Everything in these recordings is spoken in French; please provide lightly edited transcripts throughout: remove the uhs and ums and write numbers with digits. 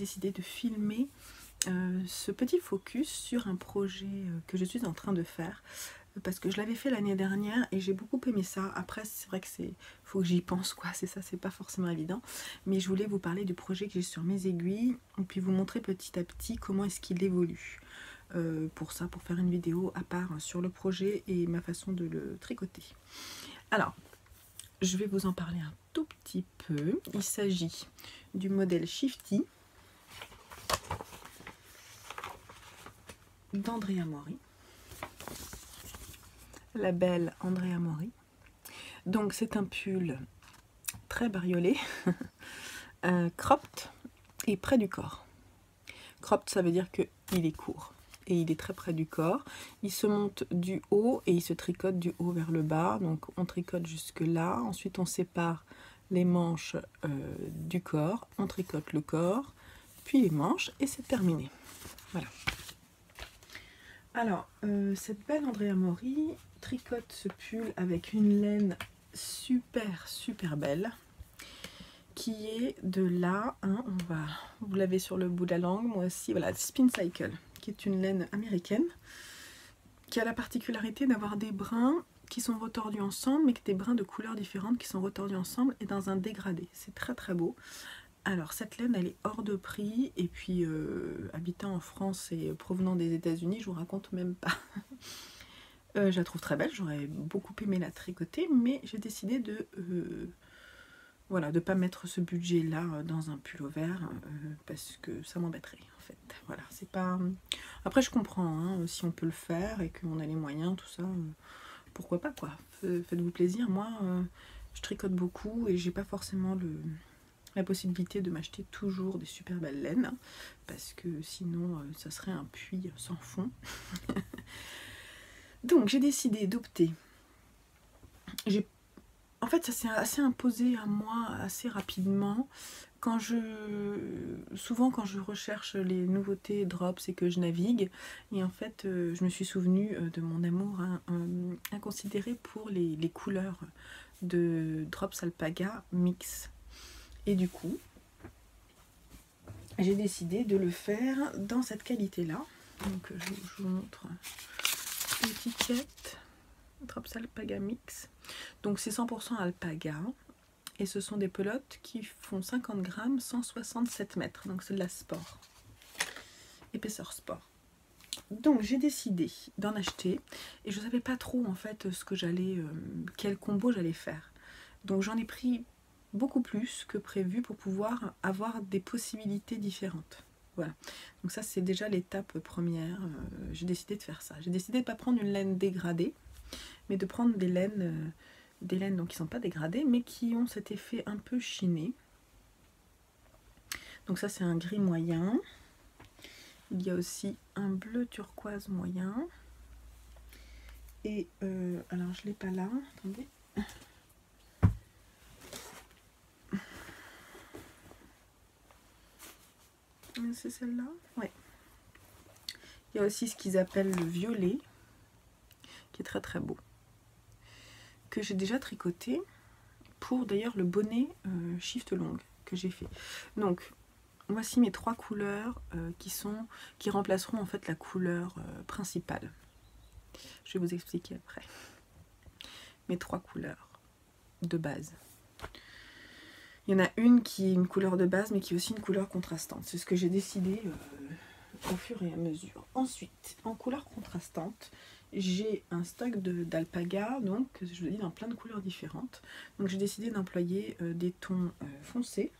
décidé de filmer ce petit focus sur un projet que je suis en train de faire. Parce que je l'avais fait l'année dernière et j'ai beaucoup aimé ça. Après, c'est vrai que faut que j'y pense, quoi. C'est ça, c'est pas forcément évident. Mais je voulais vous parler du projet que j'ai sur mes aiguilles et puis vous montrer petit à petit comment est-ce qu'il évolue. Pour faire une vidéo à part sur le projet et ma façon de le tricoter. Alors, je vais vous en parler un tout petit peu. Il s'agit du modèle Shifty d'Andrea Mori. La belle Andrea Mori. Donc c'est un pull très bariolé, cropped et près du corps. Cropped, ça veut dire qu'il est court et il est très près du corps. Il se monte du haut et il se tricote du haut vers le bas. Donc on tricote jusque là, ensuite on sépare les manches du corps, on tricote le corps, puis les manches et c'est terminé. Voilà. Alors, cette belle Andrea Mori tricote ce pull avec une laine super belle qui est de là, hein, vous l'avez sur le bout de la langue, moi aussi, voilà, Spin Cycle, qui est une laine américaine qui a la particularité d'avoir des brins qui sont retordus ensemble, mais que des brins de couleurs différentes qui sont retordus ensemble et dans un dégradé. C'est très beau. Alors cette laine, elle est hors de prix, et puis habitant en France et provenant des États-Unis, je vous raconte même pas. Je la trouve très belle, j'aurais beaucoup aimé la tricoter, mais j'ai décidé de voilà, de pas mettre ce budget là dans un pull vert parce que ça m'embêterait en fait. Voilà, c'est pas. Après je comprends, hein, si on peut le faire et qu'on a les moyens, tout ça, pourquoi pas quoi. Faites-vous plaisir. Moi, je tricote beaucoup et j'ai pas forcément la possibilité de m'acheter toujours des super belles laines, hein, parce que sinon ça serait un puits sans fond. Donc j'ai décidé d'opter. En fait, ça s'est assez imposé à moi assez rapidement. Souvent quand je recherche les nouveautés Drops et que je navigue, et en fait je me suis souvenue de mon amour inconsidéré pour les couleurs de Drops Alpaga Mix. Et du coup, j'ai décidé de le faire dans cette qualité-là. Donc je vous montre l'étiquette Drops Alpaga Mix. Donc c'est 100% alpaga. Et ce sont des pelotes qui font 50 grammes, 167 mètres. Donc c'est de la sport. Épaisseur sport. Donc j'ai décidé d'en acheter. Et je ne savais pas trop en fait quel combo j'allais faire. Donc j'en ai pris beaucoup plus que prévu pour pouvoir avoir des possibilités différentes. Voilà. Donc ça c'est déjà l'étape première. J'ai décidé de faire ça. J'ai décidé de ne pas prendre une laine dégradée, mais de prendre des laines donc qui ne sont pas dégradées, mais qui ont cet effet un peu chiné. Donc ça c'est un gris moyen. Il y a aussi un bleu turquoise moyen. Et alors je ne l'ai pas là, attendez. C'est celle-là? Ouais. Il y a aussi ce qu'ils appellent le violet, qui est très beau, que j'ai déjà tricoté pour d'ailleurs le bonnet shift long que j'ai fait. Donc voici mes trois couleurs qui remplaceront en fait la couleur principale. Je vais vous expliquer après. Mes trois couleurs de base. Il y en a une qui est une couleur de base mais qui est aussi une couleur contrastante. C'est ce que j'ai décidé au fur et à mesure. Ensuite, en couleur contrastante, j'ai un stock d'alpaga, donc je le dis dans plein de couleurs différentes. Donc j'ai décidé d'employer des tons foncés.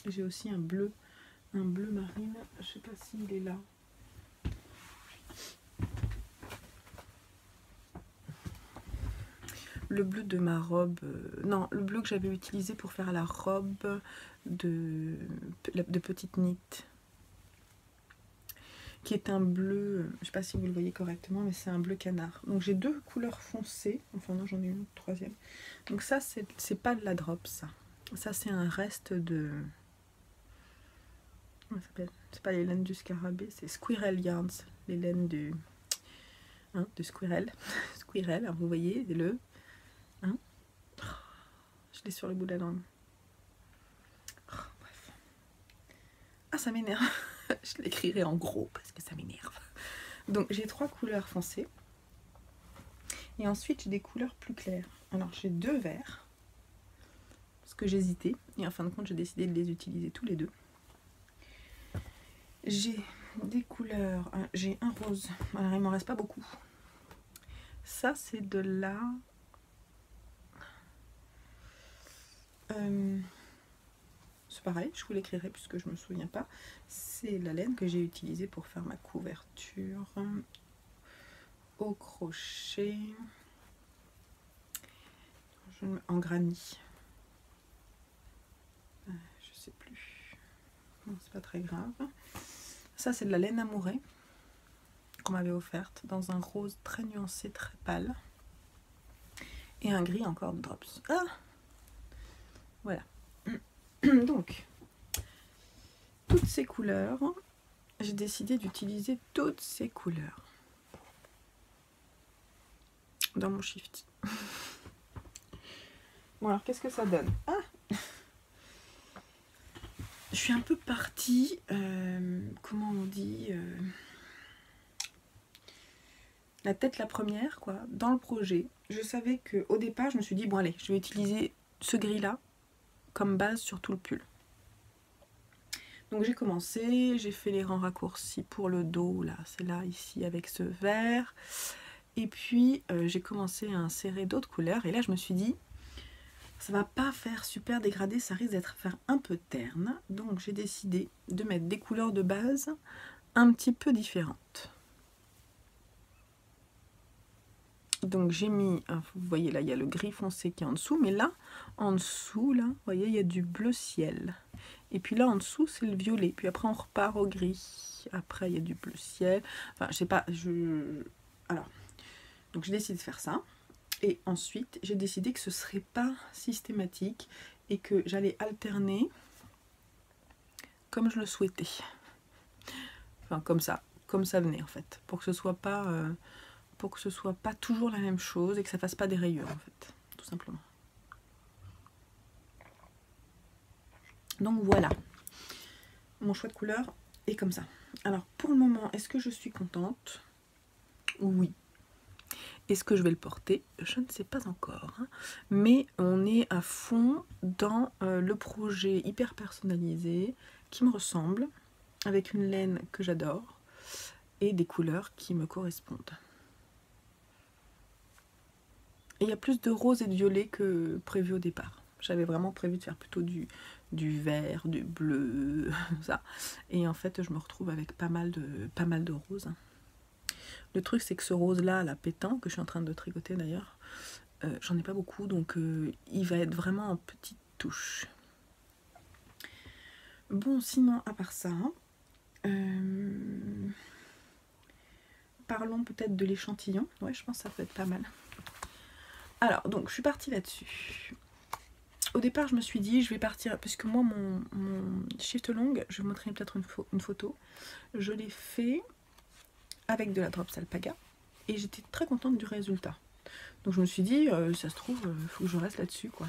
J'ai aussi un bleu marine, je sais pas s'il est là. Le bleu de ma robe, non, le bleu que j'avais utilisé pour faire la robe de petite knit, qui est un bleu, je sais pas si vous le voyez correctement, mais c'est un bleu canard. Donc j'ai deux couleurs foncées, enfin non, j'en ai une troisième. Donc ça c'est pas de la drop, ça c'est un reste de, comment ça s'appelle, c'est pas les laines du scarabée, c'est Squirrel Yarns, les laines de Squirrel. Squirrel, alors vous voyez le, hein, je l'ai sur le bout de la langue. Oh, bref. Ah, ça m'énerve. Je l'écrirai en gros parce que ça m'énerve. Donc j'ai 3 couleurs foncées. Et ensuite j'ai des couleurs plus claires. Alors j'ai 2 verts. Parce que j'hésitais. Et en fin de compte j'ai décidé de les utiliser tous les deux. J'ai des couleurs. J'ai un rose. Alors il m'en reste pas beaucoup. Ça c'est de la... c'est pareil, je vous l'écrirai puisque je me souviens pas. C'est la laine que j'ai utilisée pour faire ma couverture au crochet en granit. Je sais plus. Bon, c'est pas très grave. Ça c'est de la laine amourée qu'on m'avait offerte dans un rose très nuancé, très pâle. Et un gris encore de drops. Ah, voilà. Donc, toutes ces couleurs, j'ai décidé d'utiliser toutes ces couleurs dans mon Shifty. Bon alors, qu'est-ce que ça donne? Ah, je suis un peu partie, comment on dit, la tête la première, quoi, dans le projet. Je savais qu'au départ, je me suis dit, bon allez, je vais utiliser ce gris-là comme base sur tout le pull. Donc j'ai commencé, j'ai fait les rangs raccourcis pour le dos, là, c'est là, ici, avec ce vert. Et puis j'ai commencé à insérer d'autres couleurs, et là je me suis dit, ça va pas faire super dégradé, ça risque d'être faire un peu terne. Donc j'ai décidé de mettre des couleurs de base un petit peu différentes. Donc j'ai mis, vous voyez là, il y a le gris foncé qui est en dessous, mais là, en dessous, là, vous voyez, il y a du bleu ciel. Et puis là, en dessous, c'est le violet. Puis après, on repart au gris. Après, il y a du bleu ciel. Enfin, je sais pas, alors, donc j'ai décidé de faire ça. Et ensuite, j'ai décidé que ce serait pas systématique et que j'allais alterner comme je le souhaitais. Enfin, comme ça venait en fait, pour que ce soit pas toujours la même chose et que ça fasse pas des rayures en fait, tout simplement. Donc voilà, mon choix de couleur est comme ça. Alors pour le moment, est-ce que je suis contente? Oui. Est-ce que je vais le porter? Je ne sais pas encore. Hein. Mais on est à fond dans le projet hyper personnalisé qui me ressemble, avec une laine que j'adore et des couleurs qui me correspondent. Et il y a plus de rose et de violet que prévu au départ. J'avais vraiment prévu de faire plutôt du vert, du bleu, ça. Et en fait, je me retrouve avec pas mal de roses. Le truc, c'est que ce rose-là, la pétant, que je suis en train de tricoter d'ailleurs, j'en ai pas beaucoup, donc il va être vraiment en petites touches. Bon, sinon, à part ça, parlons peut-être de l'échantillon. Ouais, je pense que ça peut être pas mal. Alors, donc, je suis partie là-dessus. Au départ, je me suis dit, je vais partir, puisque moi, mon shift long, je vais vous montrer peut-être une photo. Je l'ai fait avec de la drops alpaga, et j'étais très contente du résultat. Donc je me suis dit, ça se trouve, il faut que je reste là-dessus, quoi.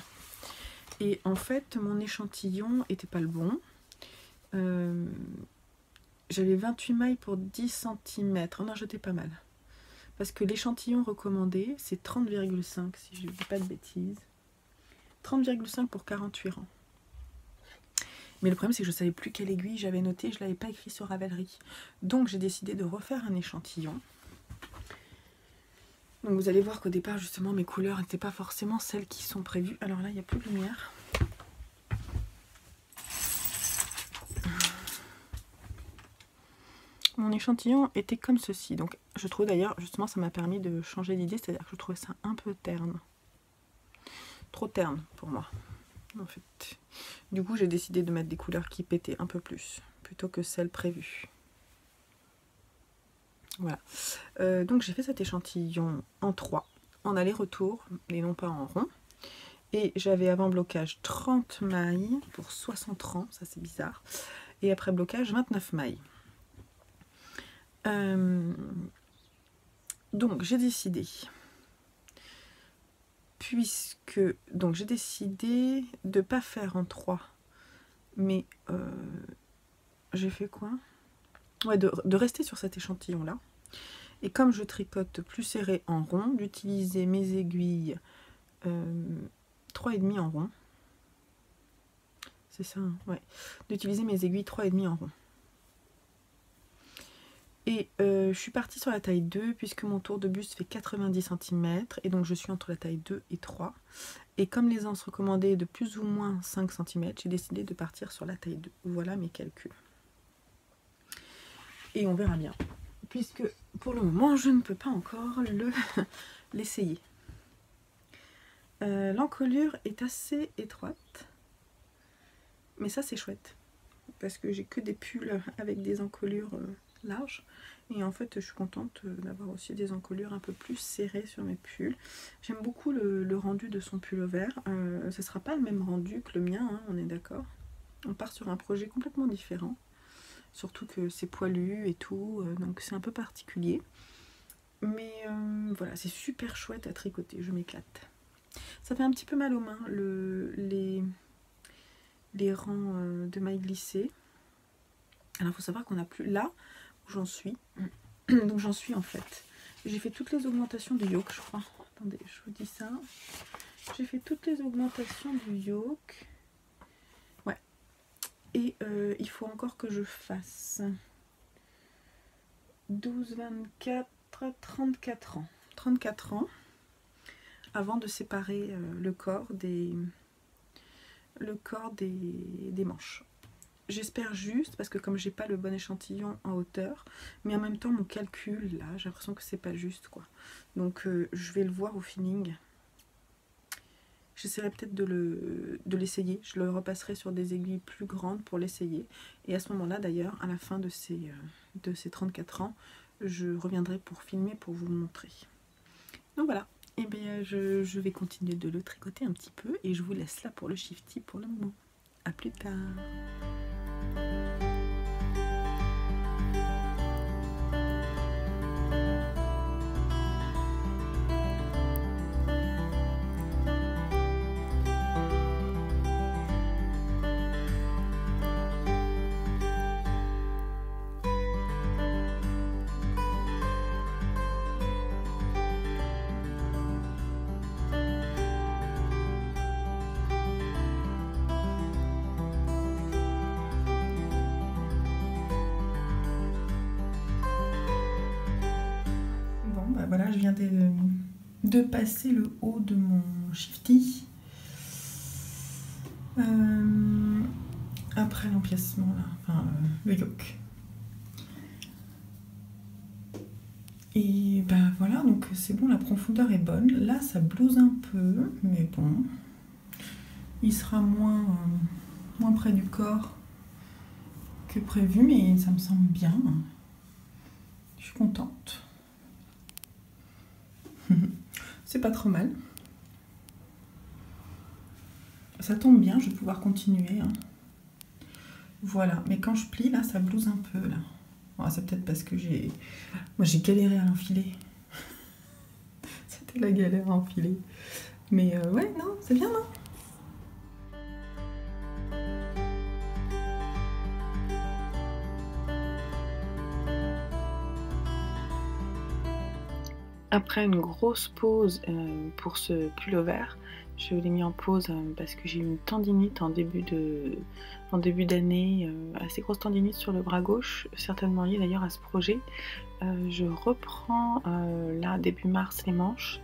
Et en fait, mon échantillon était pas le bon. J'avais 28 mailles pour 10 cm. On en jetait pas mal. Parce que l'échantillon recommandé, c'est 30,5 si je ne dis pas de bêtises. 30,5 pour 48 rangs. Mais le problème, c'est que je ne savais plus quelle aiguille j'avais notée. Je ne l'avais pas écrit sur Ravelry. Donc j'ai décidé de refaire un échantillon. Donc vous allez voir qu'au départ, justement, mes couleurs n'étaient pas forcément celles qui sont prévues. Alors là, il n'y a plus de lumière. Mon échantillon était comme ceci. Donc je trouve d'ailleurs, justement, ça m'a permis de changer d'idée. C'est-à-dire que je trouvais ça un peu terne. Trop terne pour moi, en fait. Du coup, j'ai décidé de mettre des couleurs qui pétaient un peu plus, plutôt que celles prévues. Voilà. Donc j'ai fait cet échantillon en 3, en aller-retour, et non pas en rond. Et j'avais avant blocage 30 mailles pour 60 rangs, ça c'est bizarre. Et après blocage 29 mailles. Donc j'ai décidé, donc j'ai décidé de ne pas faire en 3, mais j'ai fait quoi? Ouais, de rester sur cet échantillon là. Et comme je tricote plus serré en rond, d'utiliser mes aiguilles 3,5 en rond. C'est ça, hein, ouais. D'utiliser mes aiguilles 3,5 en rond. Et je suis partie sur la taille 2 puisque mon tour de buste fait 90 cm et donc je suis entre la taille 2 et 3. Et comme les anses recommandaient de plus ou moins 5 cm, j'ai décidé de partir sur la taille 2. Voilà mes calculs. Et on verra bien. Puisque pour le moment, je ne peux pas encore l'essayer. L'encolure est assez étroite. Mais ça, c'est chouette. Parce que j'ai que des pulls avec des encolures larges. Et en fait, je suis contente d'avoir aussi des encolures un peu plus serrées sur mes pulls. J'aime beaucoup le rendu de son pullover. Ce ne sera pas le même rendu que le mien, hein, on est d'accord. On part sur un projet complètement différent. Surtout que c'est poilu et tout, donc c'est un peu particulier. Mais voilà, c'est super chouette à tricoter, je m'éclate. Ça fait un petit peu mal aux mains, les rangs de mailles glissées. Alors il faut savoir qu'on n'a plus là où j'en suis. Donc j'en suis en fait. J'ai fait toutes les augmentations du yoke, je crois. Attendez, je vous dis ça. J'ai fait toutes les augmentations du yoke. Ouais. Et il faut encore que je fasse 12, 24, 34 ans. 34 ans avant de séparer le corps des manches. J'espère juste, parce que comme j'ai pas le bon échantillon en hauteur, mais en même temps mon calcul là, j'ai l'impression que c'est pas juste quoi. Donc je vais le voir au feeling. J'essaierai peut-être de l'essayer. Je le repasserai sur des aiguilles plus grandes pour l'essayer. Et à ce moment-là d'ailleurs, à la fin de ces 34 ans, je reviendrai pour filmer, pour vous montrer. Donc voilà. Et bien je vais continuer de le tricoter un petit peu et je vous laisse là pour le shifty pour le moment. A plus tard. Voilà, je viens de passer le haut de mon shifty. Après l'empiècement, là, enfin le yoke. Et ben voilà, donc c'est bon, la profondeur est bonne. Là, ça blouse un peu, mais bon. Il sera moins près du corps que prévu, mais ça me semble bien. Je suis contente. C'est pas trop mal. Ça tombe bien, je vais pouvoir continuer. Hein. Voilà, mais quand je plie, là, ça blouse un peu. Là. Oh, c'est peut-être parce que j'ai galéré à l'enfiler. C'était la galère à enfiler. Mais ouais, non, c'est bien, non? Après une grosse pause pour ce pullover, je l'ai mis en pause parce que j'ai eu une tendinite en début d'année, assez grosse tendinite sur le bras gauche, certainement liée d'ailleurs à ce projet. Je reprends là début mars les manches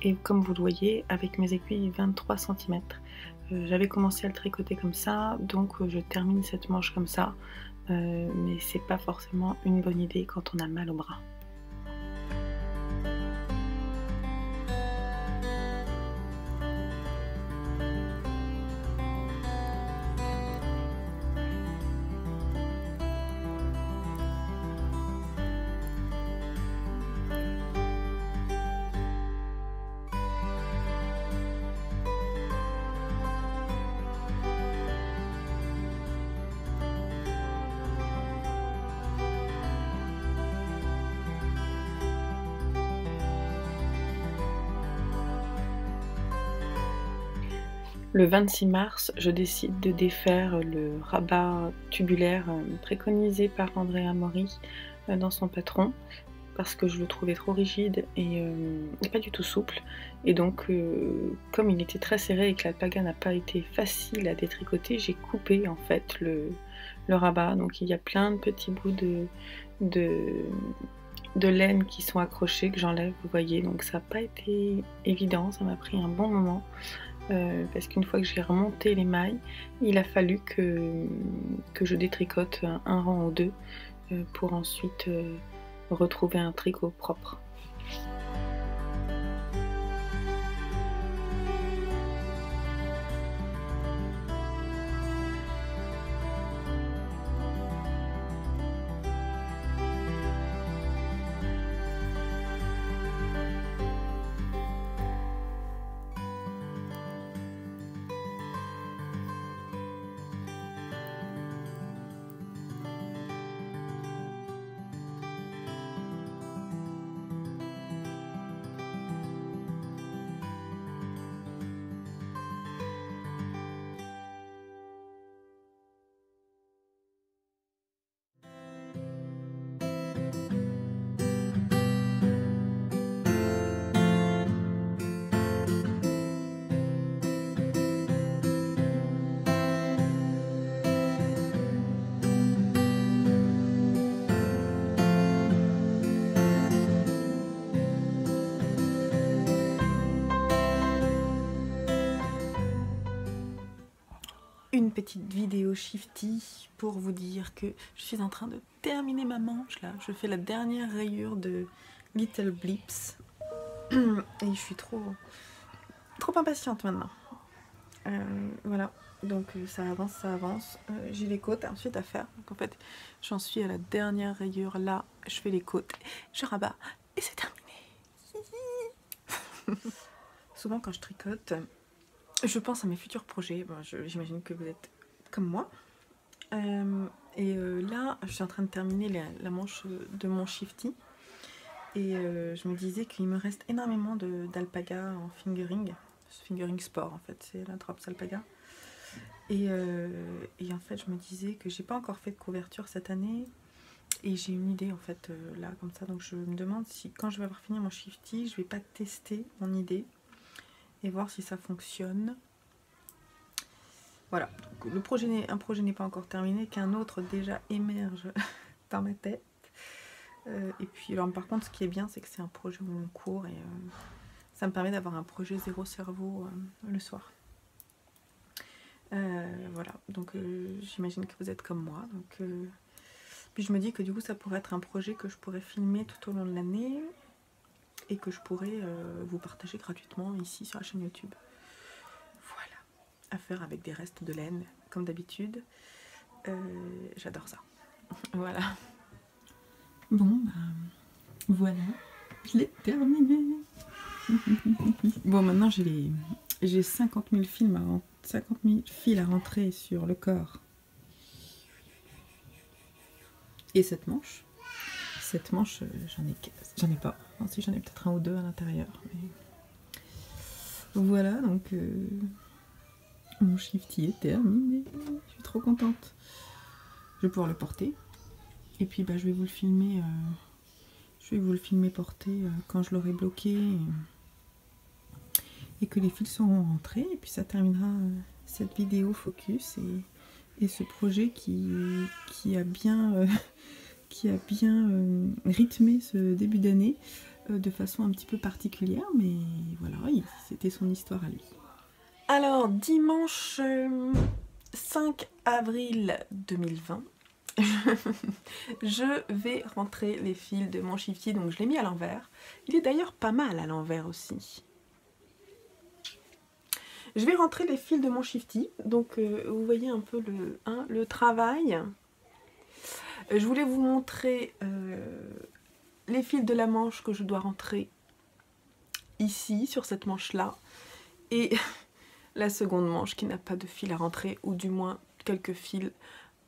et comme vous le voyez avec mes aiguilles 23 cm. J'avais commencé à le tricoter comme ça, donc je termine cette manche comme ça, mais c'est pas forcément une bonne idée quand on a mal au bras. Le 26 mars, je décide de défaire le rabat tubulaire préconisé par Andrea Mori dans son patron, parce que je le trouvais trop rigide et pas du tout souple. Et donc, comme il était très serré et que l'alpaga n'a pas été facile à détricoter, j'ai coupé en fait le rabat. Donc il y a plein de petits bouts de laine qui sont accrochés, que j'enlève, vous voyez. Donc ça n'a pas été évident, ça m'a pris un bon moment. Parce qu'une fois que j'ai remonté les mailles, il a fallu que je détricote un rang ou deux pour ensuite retrouver un tricot propre. Une petite vidéo shifty pour vous dire que je suis en train de terminer ma manche là. Je fais la dernière rayure de Little Blips et je suis trop impatiente maintenant. Voilà, donc ça avance. J'ai les côtes ensuite à faire. Donc en fait, j'en suis à la dernière rayure là. Je fais les côtes, je rabats et c'est terminé. Souvent quand je tricote, je pense à mes futurs projets. Bon, j'imagine que vous êtes comme moi. Là, je suis en train de terminer la manche de mon shifty. Et je me disais qu'il me reste énormément d'alpaga en fingering. Fingering sport en fait, c'est la drops alpaga. Et en fait, je me disais que j'ai pas encore fait de couverture cette année. Et j'ai une idée en fait là comme ça. Donc je me demande si quand je vais avoir fini mon shifty, je vais pas tester mon idée et voir si ça fonctionne. Voilà, donc un projet n'est pas encore terminé, qu'un autre déjà émerge dans ma tête. Et puis alors par contre ce qui est bien c'est que c'est un projet au long cours et ça me permet d'avoir un projet zéro cerveau le soir. Voilà, donc j'imagine que vous êtes comme moi. Donc, puis je me dis que du coup ça pourrait être un projet que je pourrais filmer tout au long de l'année et que je pourrais vous partager gratuitement ici sur la chaîne YouTube. Voilà, à faire avec des restes de laine comme d'habitude. J'adore ça. Voilà. Bon, bah, voilà, je l'ai terminé. Bon, maintenant j'ai 50 000 fils à rentrer sur le corps. Et cette manche, j'en ai pas. Enfin, si, j'en ai peut-être un ou deux à l'intérieur. Mais... voilà, donc mon shifty est terminé. Je suis trop contente. Je vais pouvoir le porter. Et puis bah, je vais vous le filmer. Porter quand je l'aurai bloqué et que les fils seront rentrés. Et puis ça terminera cette vidéo focus et ce projet qui a bien rythmé ce début d'année de façon un petit peu particulière, mais voilà, c'était son histoire à lui. Alors, dimanche 5 avril 2020, je vais rentrer les fils de mon shifty, donc je l'ai mis à l'envers. Il est d'ailleurs pas mal à l'envers aussi. Je vais rentrer les fils de mon shifty, donc vous voyez un peu le travail. Je voulais vous montrer les fils de la manche que je dois rentrer ici, sur cette manche-là, et la seconde manche qui n'a pas de fil à rentrer, ou du moins quelques fils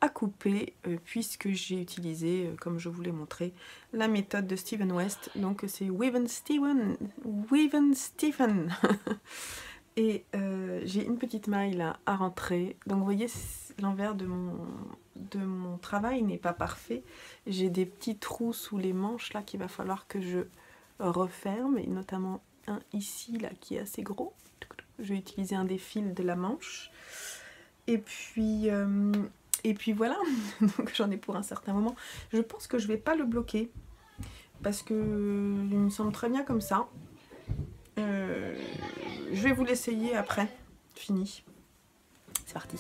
à couper, puisque j'ai utilisé, comme je vous l'ai montré, la méthode de Stephen West, donc c'est Weave and Stephen Et j'ai une petite maille là à rentrer. Donc vous voyez, l'envers de mon travail n'est pas parfait. J'ai des petits trous sous les manches là qu'il va falloir que je referme. Et notamment un ici là qui est assez gros. Je vais utiliser un des fils de la manche. Et puis voilà, donc j'en ai pour un certain moment. Je pense que je vais pas le bloquer. Parce que il me semble très bien comme ça. Je vais vous l'essayer après. Fini. C'est parti.